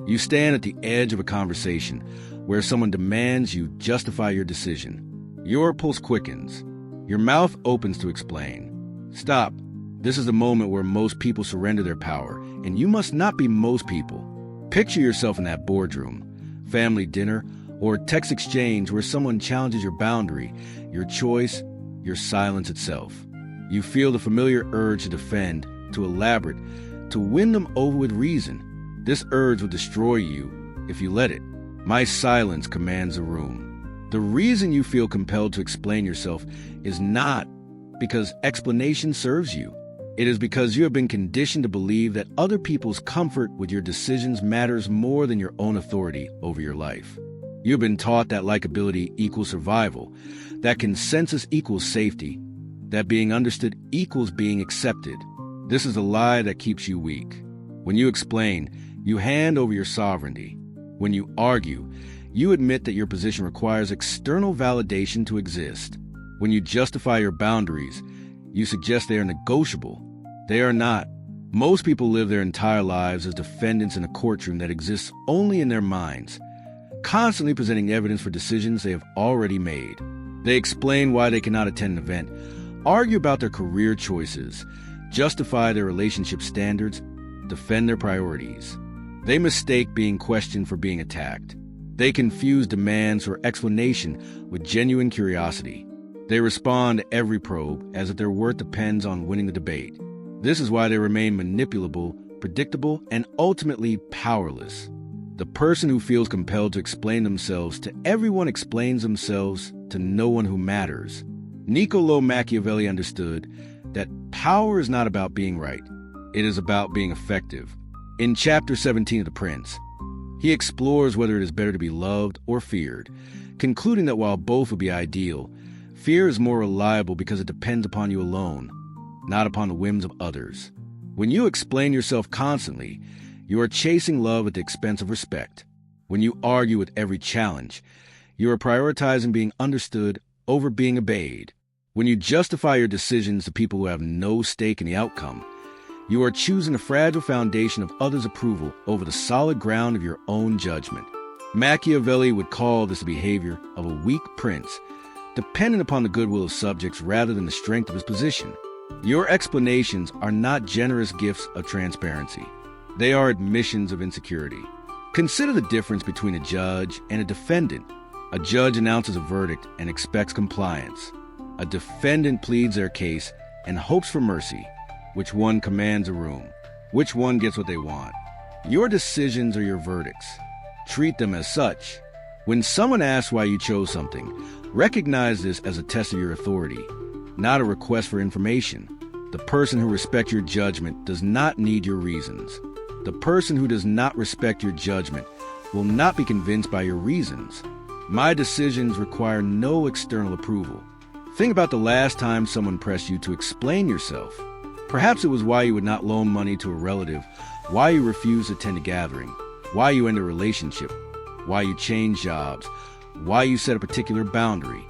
You stand at the edge of a conversation where someone demands you justify your decision. Your pulse quickens. Your mouth opens to explain. Stop. This is the moment where most people surrender their power, and you must not be most people. Picture yourself in that boardroom, family dinner, or text exchange where someone challenges your boundary, your choice, your silence itself. You feel the familiar urge to defend, to elaborate, to win them over with reason. This urge will destroy you if you let it. My silence commands the room. The reason you feel compelled to explain yourself is not because explanation serves you. It is because you have been conditioned to believe that other people's comfort with your decisions matters more than your own authority over your life. You have been taught that likability equals survival, that consensus equals safety, that being understood equals being accepted. This is a lie that keeps you weak. When you explain, you hand over your sovereignty. When you argue, you admit that your position requires external validation to exist. When you justify your boundaries, you suggest they are negotiable. They are not. Most people live their entire lives as defendants in a courtroom that exists only in their minds, constantly presenting evidence for decisions they have already made. They explain why they cannot attend an event, argue about their career choices, justify their relationship standards, defend their priorities. They mistake being questioned for being attacked. They confuse demands for explanation with genuine curiosity. They respond to every probe as if their worth depends on winning the debate. This is why they remain manipulable, predictable, and ultimately powerless. The person who feels compelled to explain themselves to everyone explains themselves to no one who matters. Niccolo Machiavelli understood that power is not about being right. It is about being effective. In Chapter 17 of The Prince, he explores whether it is better to be loved or feared, concluding that while both would be ideal, fear is more reliable because it depends upon you alone, not upon the whims of others. When you explain yourself constantly, you are chasing love at the expense of respect. When you argue with every challenge, you are prioritizing being understood over being obeyed. When you justify your decisions to people who have no stake in the outcome, you are choosing the fragile foundation of others' approval over the solid ground of your own judgment. Machiavelli would call this the behavior of a weak prince, dependent upon the goodwill of subjects rather than the strength of his position. Your explanations are not generous gifts of transparency. They are admissions of insecurity. Consider the difference between a judge and a defendant. A judge announces a verdict and expects compliance. A defendant pleads their case and hopes for mercy. Which one commands a room? Which one gets what they want? Your decisions are your verdicts. Treat them as such. When someone asks why you chose something, recognize this as a test of your authority, not a request for information. The person who respects your judgment does not need your reasons. The person who does not respect your judgment will not be convinced by your reasons. My decisions require no external approval. Think about the last time someone pressed you to explain yourself. Perhaps it was why you would not loan money to a relative, why you refused to attend a gathering, why you ended a relationship, why you changed jobs, why you set a particular boundary.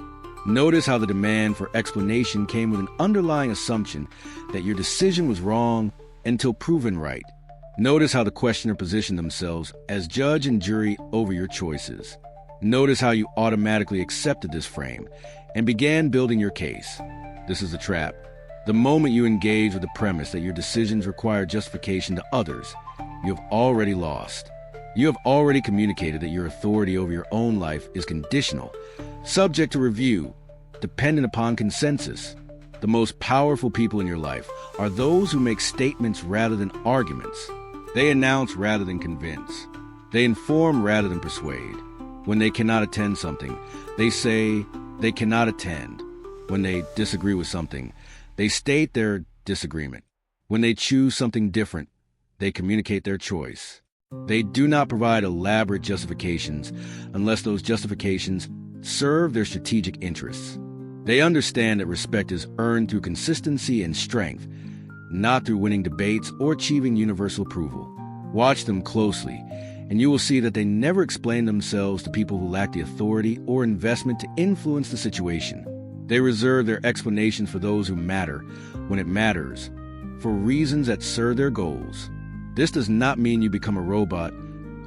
Notice how the demand for explanation came with an underlying assumption that your decision was wrong until proven right. Notice how the questioner positioned themselves as judge and jury over your choices. Notice how you automatically accepted this frame and began building your case. This is the trap. The moment you engage with the premise that your decisions require justification to others, you have already lost. You have already communicated that your authority over your own life is conditional, subject to review, dependent upon consensus. The most powerful people in your life are those who make statements rather than arguments. They announce rather than convince. They inform rather than persuade. When they cannot attend something, they say they cannot attend. When they disagree with something, they state their disagreement. When they choose something different, they communicate their choice. They do not provide elaborate justifications unless those justifications serve their strategic interests. They understand that respect is earned through consistency and strength, not through winning debates or achieving universal approval. Watch them closely, and you will see that they never explain themselves to people who lack the authority or investment to influence the situation. They reserve their explanations for those who matter when it matters, for reasons that serve their goals. This does not mean you become a robot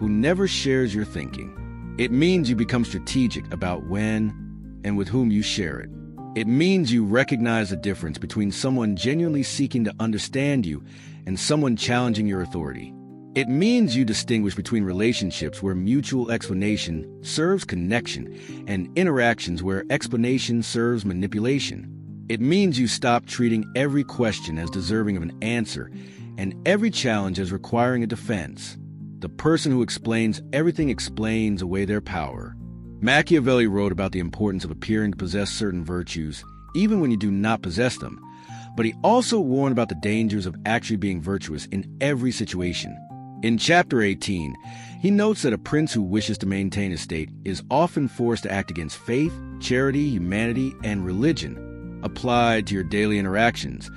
who never shares your thinking. It means you become strategic about when and with whom you share it. It means you recognize the difference between someone genuinely seeking to understand you and someone challenging your authority. It means you distinguish between relationships where mutual explanation serves connection and interactions where explanation serves manipulation. It means you stop treating every question as deserving of an answer and every challenge as requiring a defense. The person who explains everything explains away their power. Machiavelli wrote about the importance of appearing to possess certain virtues, even when you do not possess them, but he also warned about the dangers of actually being virtuous in every situation. In Chapter 18, he notes that a prince who wishes to maintain his state is often forced to act against faith, charity, humanity, and religion. Applied to your daily interactions,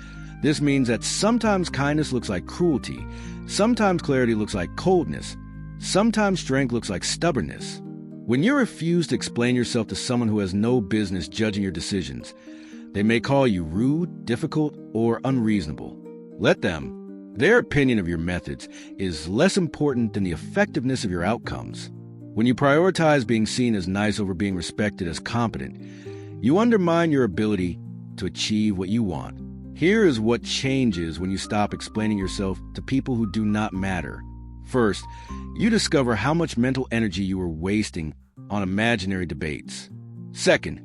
this means that sometimes kindness looks like cruelty, sometimes clarity looks like coldness, sometimes strength looks like stubbornness. When you refuse to explain yourself to someone who has no business judging your decisions, they may call you rude, difficult, or unreasonable. Let them. Their opinion of your methods is less important than the effectiveness of your outcomes. When you prioritize being seen as nice over being respected as competent, you undermine your ability to achieve what you want. Here is what changes when you stop explaining yourself to people who do not matter. First, you discover how much mental energy you were wasting on imaginary debates. Second,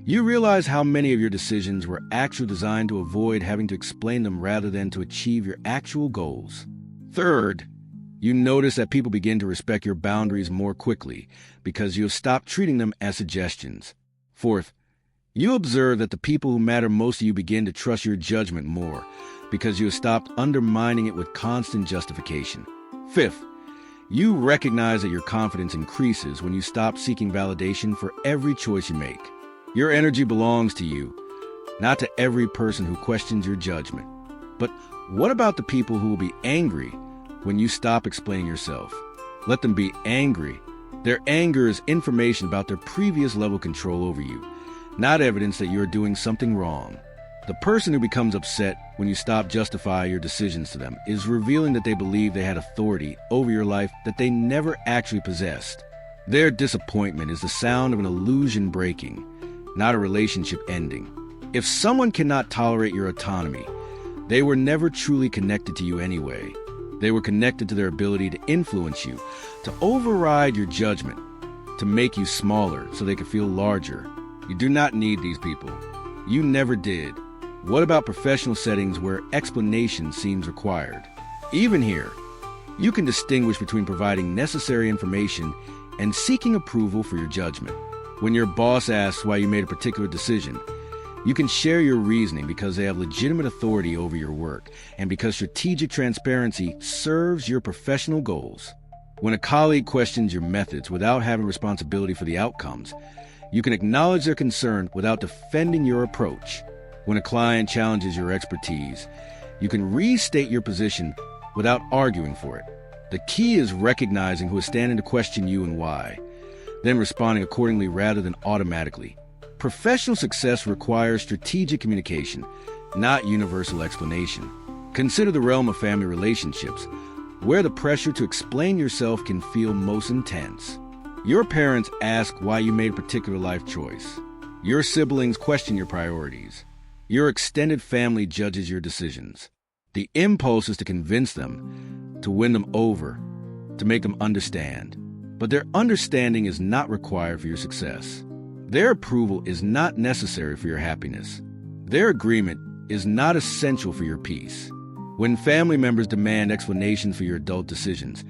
you realize how many of your decisions were actually designed to avoid having to explain them rather than to achieve your actual goals. Third, you notice that people begin to respect your boundaries more quickly because you have stopped treating them as suggestions. Fourth, you observe that the people who matter most to you begin to trust your judgment more because you have stopped undermining it with constant justification. Fifth, you recognize that your confidence increases when you stop seeking validation for every choice you make. Your energy belongs to you, not to every person who questions your judgment. But what about the people who will be angry when you stop explaining yourself? Let them be angry. Their anger is information about their previous level of control over you, not evidence that you are doing something wrong. The person who becomes upset when you stop justifying your decisions to them is revealing that they believe they had authority over your life that they never actually possessed. Their disappointment is the sound of an illusion breaking, not a relationship ending. If someone cannot tolerate your autonomy, they were never truly connected to you anyway. They were connected to their ability to influence you, to override your judgment, to make you smaller so they could feel larger. You do not need these people. You never did. What about professional settings where explanation seems required? Even here, you can distinguish between providing necessary information and seeking approval for your judgment. When your boss asks why you made a particular decision, you can share your reasoning because they have legitimate authority over your work and because strategic transparency serves your professional goals. When a colleague questions your methods without having responsibility for the outcomes, you can acknowledge their concern without defending your approach. When a client challenges your expertise, you can restate your position without arguing for it. The key is recognizing who is standing to question you and why, then responding accordingly rather than automatically. Professional success requires strategic communication, not universal explanation. Consider the realm of family relationships, where the pressure to explain yourself can feel most intense. Your parents ask why you made a particular life choice. Your siblings question your priorities. Your extended family judges your decisions. The impulse is to convince them, to win them over, to make them understand. But their understanding is not required for your success. Their approval is not necessary for your happiness. Their agreement is not essential for your peace. When family members demand explanations for your adult decisions,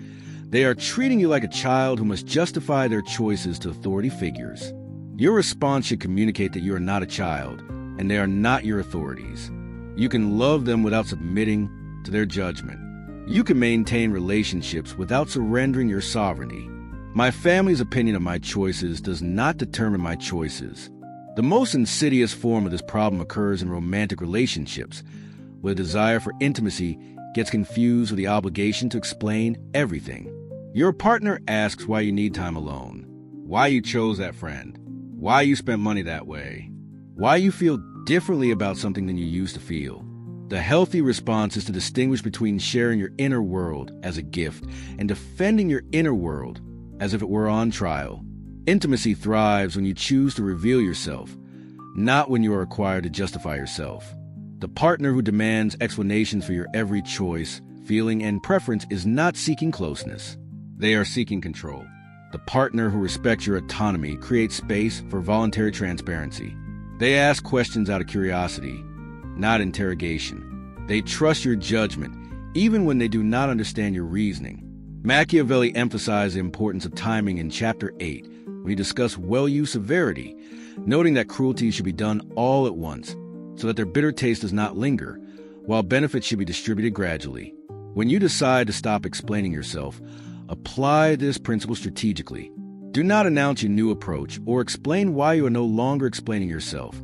they are treating you like a child who must justify their choices to authority figures. Your response should communicate that you are not a child, and they are not your authorities. You can love them without submitting to their judgment. You can maintain relationships without surrendering your sovereignty. My family's opinion of my choices does not determine my choices. The most insidious form of this problem occurs in romantic relationships, where the desire for intimacy gets confused with the obligation to explain everything. Your partner asks why you need time alone, why you chose that friend, why you spent money that way, why you feel differently about something than you used to feel. The healthy response is to distinguish between sharing your inner world as a gift and defending your inner world as if it were on trial. Intimacy thrives when you choose to reveal yourself, not when you are required to justify yourself. The partner who demands explanations for your every choice, feeling, and preference is not seeking closeness. They are seeking control. The partner who respects your autonomy creates space for voluntary transparency. They ask questions out of curiosity, not interrogation. They trust your judgment, even when they do not understand your reasoning. Machiavelli emphasized the importance of timing in Chapter 8 when he discussed well-used severity, noting that cruelty should be done all at once so that their bitter taste does not linger, while benefits should be distributed gradually. When you decide to stop explaining yourself, apply this principle strategically. Do not announce your new approach or explain why you are no longer explaining yourself,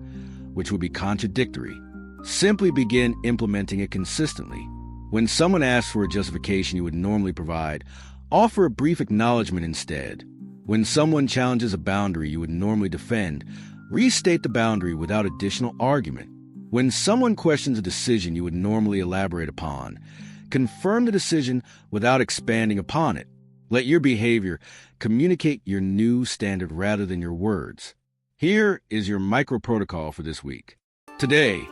which would be contradictory. Simply begin implementing it consistently. When someone asks for a justification you would normally provide, offer a brief acknowledgement instead. When someone challenges a boundary you would normally defend, restate the boundary without additional argument. When someone questions a decision you would normally elaborate upon, confirm the decision without expanding upon it. Let your behavior communicate your new standard rather than your words. Here is your micro-protocol for this week. Today,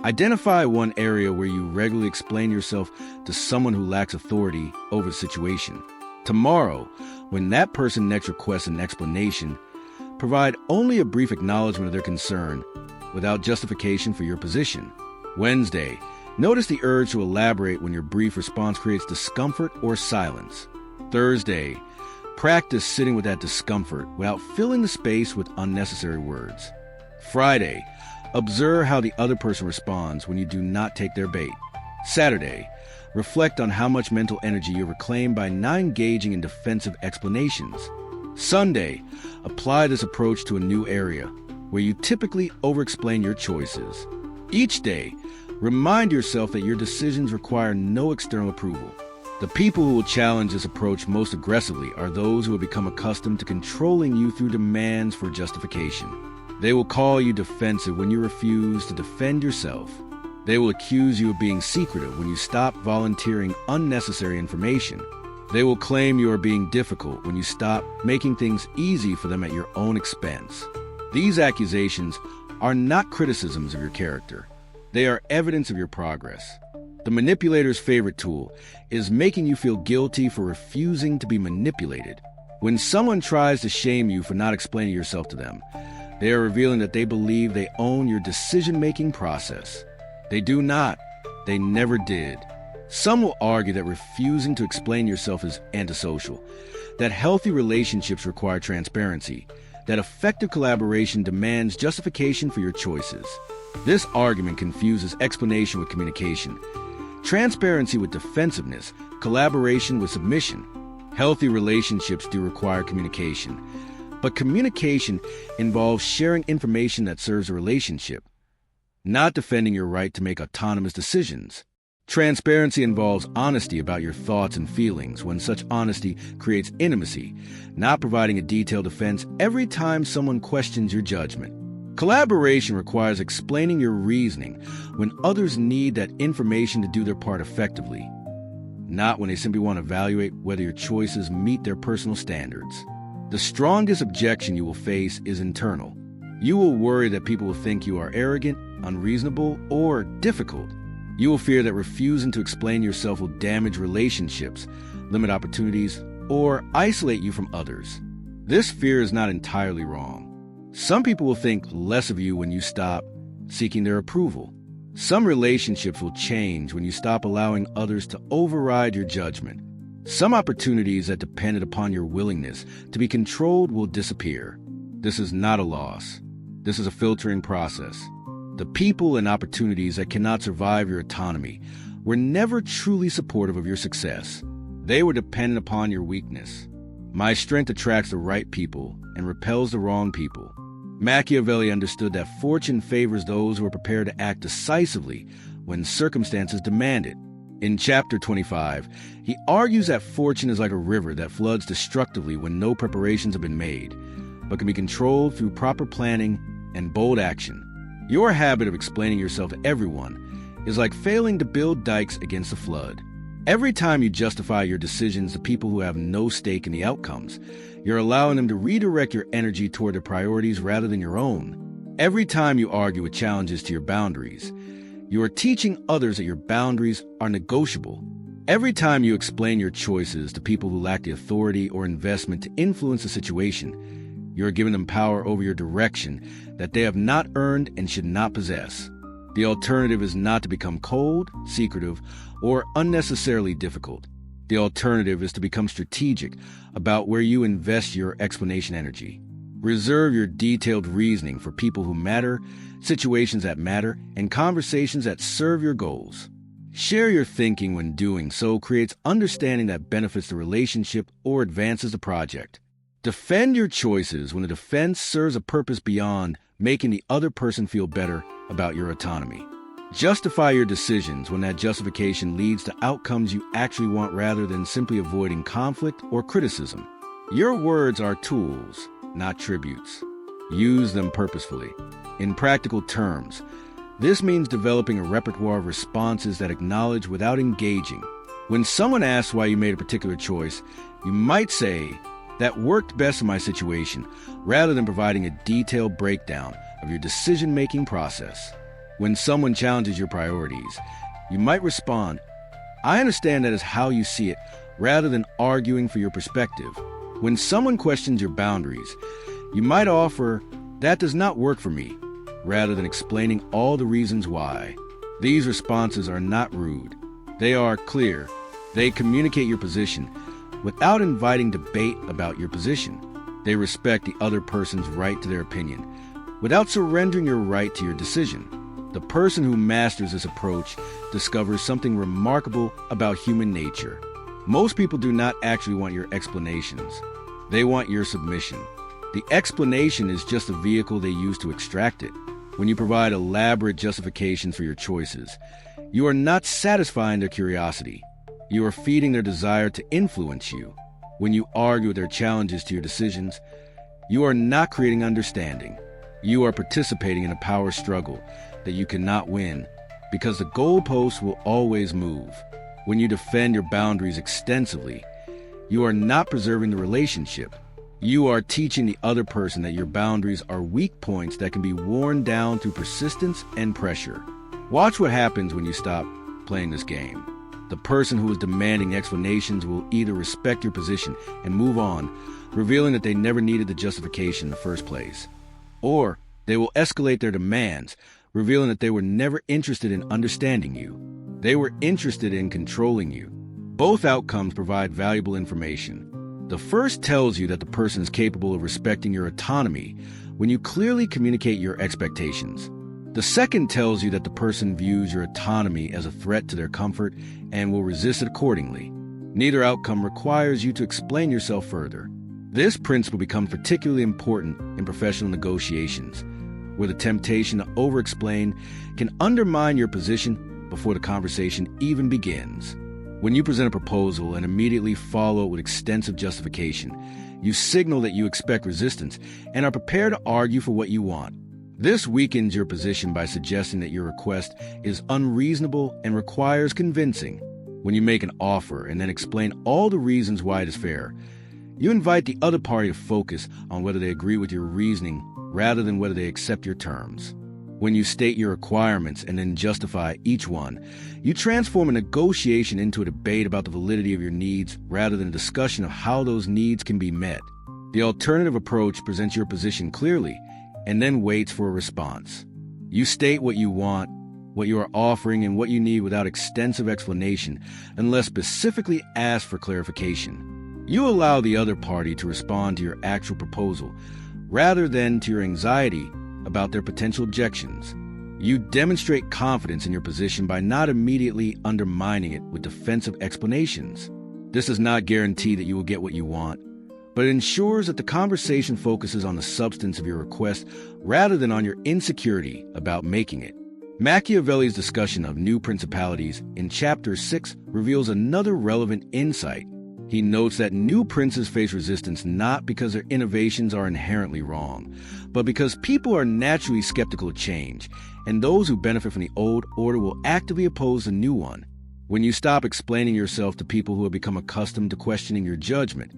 identify one area where you regularly explain yourself to someone who lacks authority over the situation. Tomorrow, when that person next requests an explanation, provide only a brief acknowledgement of their concern without justification for your position. Wednesday, notice the urge to elaborate when your brief response creates discomfort or silence. Thursday, practice sitting with that discomfort without filling the space with unnecessary words. Friday, observe how the other person responds when you do not take their bait. Saturday, reflect on how much mental energy you reclaim by not engaging in defensive explanations. Sunday, apply this approach to a new area where you typically over-explain your choices. Each day, remind yourself that your decisions require no external approval. The people who will challenge this approach most aggressively are those who have become accustomed to controlling you through demands for justification. They will call you defensive when you refuse to defend yourself. They will accuse you of being secretive when you stop volunteering unnecessary information. They will claim you are being difficult when you stop making things easy for them at your own expense. These accusations are not criticisms of your character. They are evidence of your progress. The manipulator's favorite tool is making you feel guilty for refusing to be manipulated. When someone tries to shame you for not explaining yourself to them, they are revealing that they believe they own your decision-making process. They do not. They never did. Some will argue that refusing to explain yourself is antisocial, that healthy relationships require transparency, that effective collaboration demands justification for your choices. This argument confuses explanation with communication, transparency with defensiveness, collaboration with submission. Healthy relationships do require communication, but communication involves sharing information that serves a relationship, not defending your right to make autonomous decisions. Transparency involves honesty about your thoughts and feelings when such honesty creates intimacy, not providing a detailed defense every time someone questions your judgment. Collaboration requires explaining your reasoning when others need that information to do their part effectively, not when they simply want to evaluate whether your choices meet their personal standards. The strongest objection you will face is internal. You will worry that people will think you are arrogant, unreasonable, or difficult. You will fear that refusing to explain yourself will damage relationships, limit opportunities, or isolate you from others. This fear is not entirely wrong. Some people will think less of you when you stop seeking their approval. Some relationships will change when you stop allowing others to override your judgment. Some opportunities that depended upon your willingness to be controlled will disappear. This is not a loss. This is a filtering process. The people and opportunities that cannot survive your autonomy were never truly supportive of your success. They were dependent upon your weakness. My strength attracts the right people and repels the wrong people. Machiavelli understood that fortune favors those who are prepared to act decisively when circumstances demand it. In Chapter 25, he argues that fortune is like a river that floods destructively when no preparations have been made, but can be controlled through proper planning and bold action. Your habit of explaining yourself to everyone is like failing to build dikes against a flood. Every time you justify your decisions to people who have no stake in the outcomes, you're allowing them to redirect your energy toward their priorities rather than your own. Every time you argue with challenges to your boundaries, you are teaching others that your boundaries are negotiable. Every time you explain your choices to people who lack the authority or investment to influence a situation, you are giving them power over your direction that they have not earned and should not possess. The alternative is not to become cold, secretive, or unnecessarily difficult. The alternative is to become strategic about where you invest your explanation energy. Reserve your detailed reasoning for people who matter, situations that matter, and conversations that serve your goals. Share your thinking when doing so creates understanding that benefits the relationship or advances the project. Defend your choices when the defense serves a purpose beyond making the other person feel better about your autonomy. Justify your decisions when that justification leads to outcomes you actually want rather than simply avoiding conflict or criticism. Your words are tools, not tributes. Use them purposefully. In practical terms, this means developing a repertoire of responses that acknowledge without engaging. When someone asks why you made a particular choice, you might say, "That worked best in my situation," rather than providing a detailed breakdown of your decision-making process. When someone challenges your priorities, you might respond, "I understand that is how you see it," rather than arguing for your perspective. When someone questions your boundaries, you might offer, "That does not work for me," rather than explaining all the reasons why. These responses are not rude. They are clear. They communicate your position without inviting debate about your position. They respect the other person's right to their opinion without surrendering your right to your decision. The person who masters this approach discovers something remarkable about human nature. Most people do not actually want your explanations. They want your submission. The explanation is just a vehicle they use to extract it. When you provide elaborate justifications for your choices, you are not satisfying their curiosity. You are feeding their desire to influence you. When you argue with their challenges to your decisions, you are not creating understanding. You are participating in a power struggle that you cannot win because the goalposts will always move. When you defend your boundaries extensively, you are not preserving the relationship. You are teaching the other person that your boundaries are weak points that can be worn down through persistence and pressure. Watch what happens when you stop playing this game. The person who is demanding explanations will either respect your position and move on, revealing that they never needed the justification in the first place, or they will escalate their demands, revealing that they were never interested in understanding you. They were interested in controlling you. Both outcomes provide valuable information. The first tells you that the person is capable of respecting your autonomy when you clearly communicate your expectations. The second tells you that the person views your autonomy as a threat to their comfort and will resist it accordingly. Neither outcome requires you to explain yourself further. This principle becomes particularly important in professional negotiations, where the temptation to over-explain can undermine your position before the conversation even begins. When you present a proposal and immediately follow it with extensive justification, you signal that you expect resistance and are prepared to argue for what you want. This weakens your position by suggesting that your request is unreasonable and requires convincing. When you make an offer and then explain all the reasons why it is fair, you invite the other party to focus on whether they agree with your reasoning rather than whether they accept your terms. When you state your requirements and then justify each one, you transform a negotiation into a debate about the validity of your needs rather than a discussion of how those needs can be met. The alternative approach presents your position clearly and then waits for a response. You state what you want, what you are offering, and what you need without extensive explanation unless specifically asked for clarification. You allow the other party to respond to your actual proposal rather than to your anxiety about their potential objections. You demonstrate confidence in your position by not immediately undermining it with defensive explanations. This does not guarantee that you will get what you want, but it ensures that the conversation focuses on the substance of your request rather than on your insecurity about making it. Machiavelli's discussion of new principalities in Chapter 6 reveals another relevant insight. He notes that new princes face resistance not because their innovations are inherently wrong, but because people are naturally skeptical of change, and those who benefit from the old order will actively oppose the new one. When you stop explaining yourself to people who have become accustomed to questioning your judgment,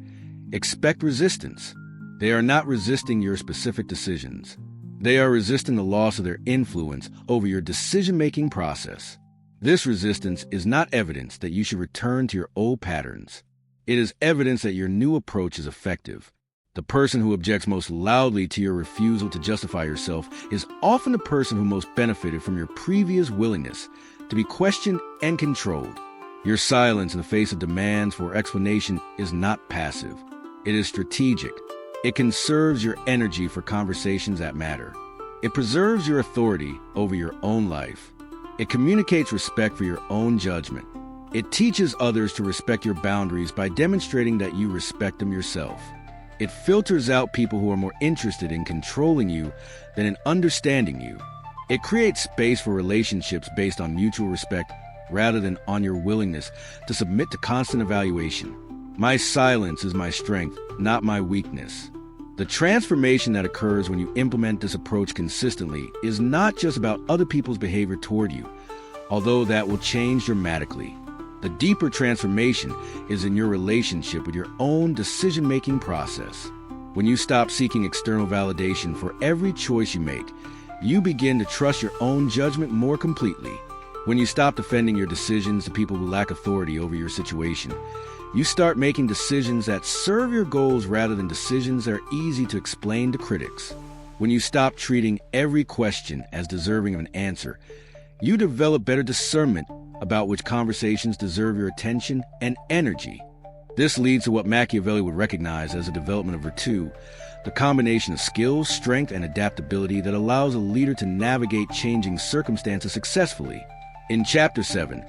expect resistance. They are not resisting your specific decisions. They are resisting the loss of their influence over your decision-making process. This resistance is not evidence that you should return to your old patterns. It is evidence that your new approach is effective. The person who objects most loudly to your refusal to justify yourself is often the person who most benefited from your previous willingness to be questioned and controlled. Your silence in the face of demands for explanation is not passive. It is strategic. It conserves your energy for conversations that matter. It preserves your authority over your own life. It communicates respect for your own judgment. It teaches others to respect your boundaries by demonstrating that you respect them yourself. It filters out people who are more interested in controlling you than in understanding you. It creates space for relationships based on mutual respect rather than on your willingness to submit to constant evaluation. My silence is my strength, not my weakness. The transformation that occurs when you implement this approach consistently is not just about other people's behavior toward you, although that will change dramatically. The deeper transformation is in your relationship with your own decision-making process. When you stop seeking external validation for every choice you make, you begin to trust your own judgment more completely. When you stop defending your decisions to people who lack authority over your situation, you start making decisions that serve your goals rather than decisions that are easy to explain to critics. When you stop treating every question as deserving of an answer, you develop better discernment about which conversations deserve your attention and energy. This leads to what Machiavelli would recognize as a development of virtue, the combination of skills, strength, and adaptability that allows a leader to navigate changing circumstances successfully. In Chapter 7,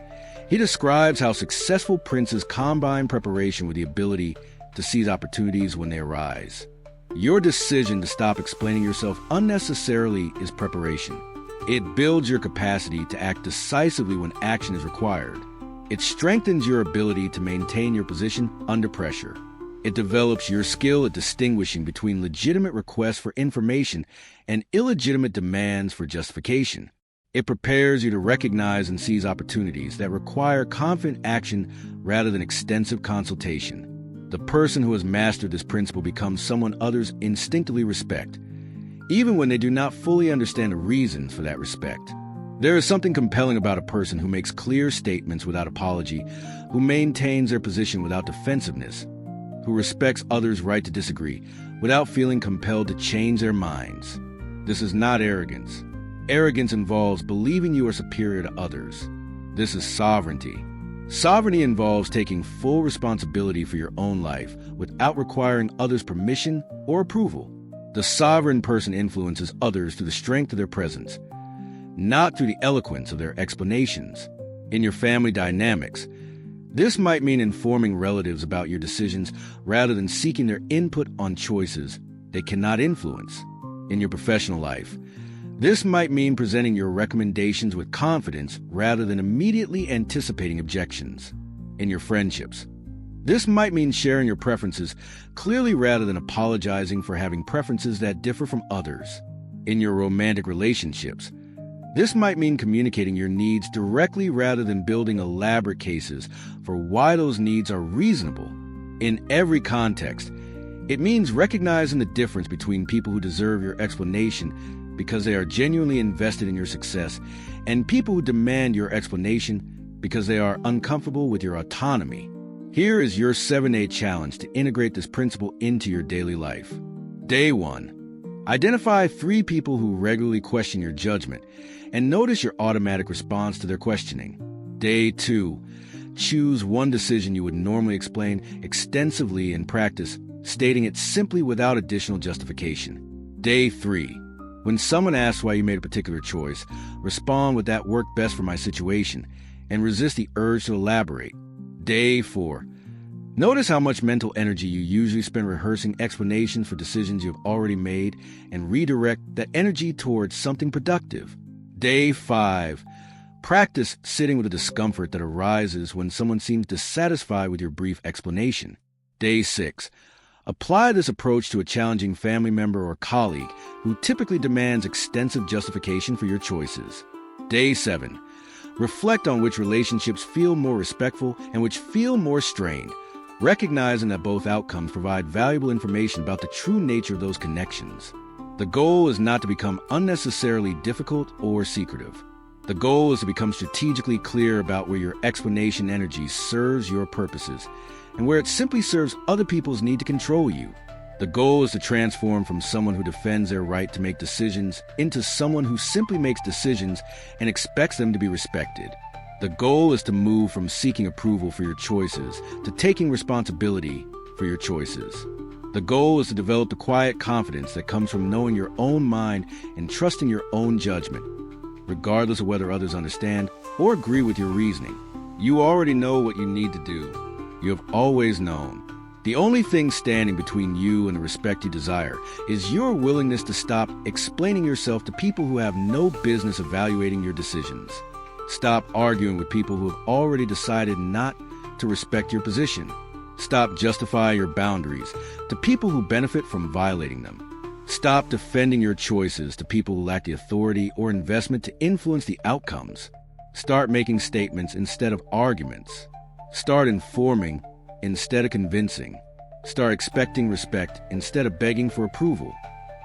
he describes how successful princes combine preparation with the ability to seize opportunities when they arise. Your decision to stop explaining yourself unnecessarily is preparation. It builds your capacity to act decisively when action is required. It strengthens your ability to maintain your position under pressure. It develops your skill at distinguishing between legitimate requests for information and illegitimate demands for justification. It prepares you to recognize and seize opportunities that require confident action rather than extensive consultation. The person who has mastered this principle becomes someone others instinctively respect, even when they do not fully understand the reasons for that respect. There is something compelling about a person who makes clear statements without apology, who maintains their position without defensiveness, who respects others' right to disagree without feeling compelled to change their minds. This is not arrogance. Arrogance involves believing you are superior to others. This is sovereignty. Sovereignty involves taking full responsibility for your own life without requiring others' permission or approval. The sovereign person influences others through the strength of their presence, not through the eloquence of their explanations. In your family dynamics, this might mean informing relatives about your decisions rather than seeking their input on choices they cannot influence. In your professional life, this might mean presenting your recommendations with confidence rather than immediately anticipating objections. In your friendships, this might mean sharing your preferences clearly rather than apologizing for having preferences that differ from others. In your romantic relationships, this might mean communicating your needs directly rather than building elaborate cases for why those needs are reasonable. In every context, it means recognizing the difference between people who deserve your explanation because they are genuinely invested in your success and people who demand your explanation because they are uncomfortable with your autonomy. Here is your 7-day challenge to integrate this principle into your daily life. Day 1. Identify 3 people who regularly question your judgment and notice your automatic response to their questioning. Day 2. Choose one decision you would normally explain extensively in practice, stating it simply without additional justification. Day 3. When someone asks why you made a particular choice, respond with "that worked best for my situation," and resist the urge to elaborate. Day 4. Notice how much mental energy you usually spend rehearsing explanations for decisions you have already made and redirect that energy towards something productive. Day 5. Practice sitting with the discomfort that arises when someone seems dissatisfied with your brief explanation. Day 6. Apply this approach to a challenging family member or colleague who typically demands extensive justification for your choices. Day 7. Reflect on which relationships feel more respectful and which feel more strained, recognizing that both outcomes provide valuable information about the true nature of those connections. The goal is not to become unnecessarily difficult or secretive. The goal is to become strategically clear about where your explanation energy serves your purposes and where it simply serves other people's need to control you. The goal is to transform from someone who defends their right to make decisions into someone who simply makes decisions and expects them to be respected. The goal is to move from seeking approval for your choices to taking responsibility for your choices. The goal is to develop the quiet confidence that comes from knowing your own mind and trusting your own judgment, regardless of whether others understand or agree with your reasoning. You already know what you need to do. You have always known. The only thing standing between you and the respect you desire is your willingness to stop explaining yourself to people who have no business evaluating your decisions. Stop arguing with people who have already decided not to respect your position. Stop justifying your boundaries to people who benefit from violating them. Stop defending your choices to people who lack the authority or investment to influence the outcomes. Start making statements instead of arguments. Start informing instead of convincing. Start expecting respect instead of begging for approval.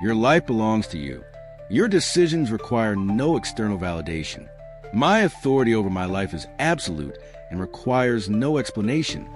Your life belongs to you. Your decisions require no external validation. My authority over my life is absolute and requires no explanation.